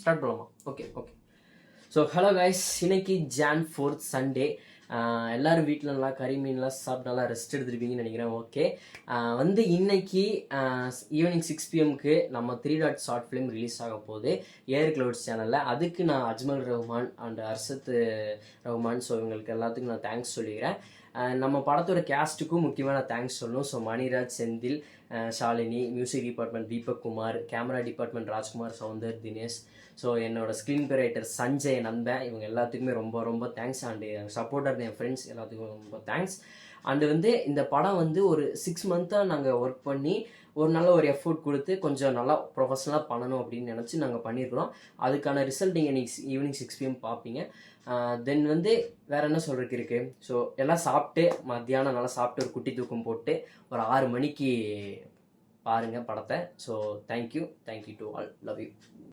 Start பண்ணலாமா? Okay okay. So hello guys, இன்னைக்கு Jan 4th Sunday. எல்லோரும் வீட்டில் நல்லா கறி மீன்லாம் சாப்பிட்டு நல்லா ரெஸ்ட் எடுத்துருப்பீங்கன்னு நினைக்கிறேன். ஓகே, வந்து இன்னைக்கு ஈவினிங் 6 PM நம்ம 3 டாட் ஷார்ட் ஃபிலிம் ரிலீஸ் ஆக போகுது ஏர் கிளவுட்ஸ் சேனலில். அதுக்கு நான் அஜ்மல் ரஹ்மான் அண்ட் அர்ஷத் ரஹ்மான், ஸோ இவங்களுக்கு எல்லாத்துக்கும் நான் தேங்க்ஸ் சொல்லிக்கிறேன். நம்ம படத்தோட கேஸ்ட்டுக்கும் முக்கியமான தேங்க்ஸ் சொல்லணும். So Maniraj, Senthil, Shalini, music department Deepak Kumar, camera department Rajkumar, Soundar, Dinesh, so என்னோட ஸ்க்ரீன் பே ரைட்டர் சஞ்சய், நண்பன், இவங்க எல்லாத்துக்குமே ரொம்ப ரொம்ப thanks. And supporter N friends எல்லாத்துக்கும் ரொம்ப தேங்க்ஸ். அண்டு வந்து இந்த படம் வந்து ஒரு 6 மந்த்தாக நாங்கள் ஒர்க் பண்ணி ஒரு நல்ல ஒரு எஃபோர்ட் கொடுத்து கொஞ்சம் நல்லா ப்ரொஃபஷனலாக பண்ணணும் அப்படின்னு நினச்சி நாங்கள் பண்ணியிருக்கிறோம். அதுக்கான ரிசல்ட் நீங்கள் இன்றைக்கி ஈவினிங் 6 PM பார்ப்பீங்க. தென் வந்து வேறு என்ன சொல்கிறதுக்கு இருக்குது. ஸோ எல்லாம் சாப்பிட்டு மத்தியானம் நல்லா சாப்பிட்டு ஒரு குட்டி தூக்கம் போட்டு ஒரு 6 மணிக்கு பாருங்கள் படத்தை. So thank you to all, love you.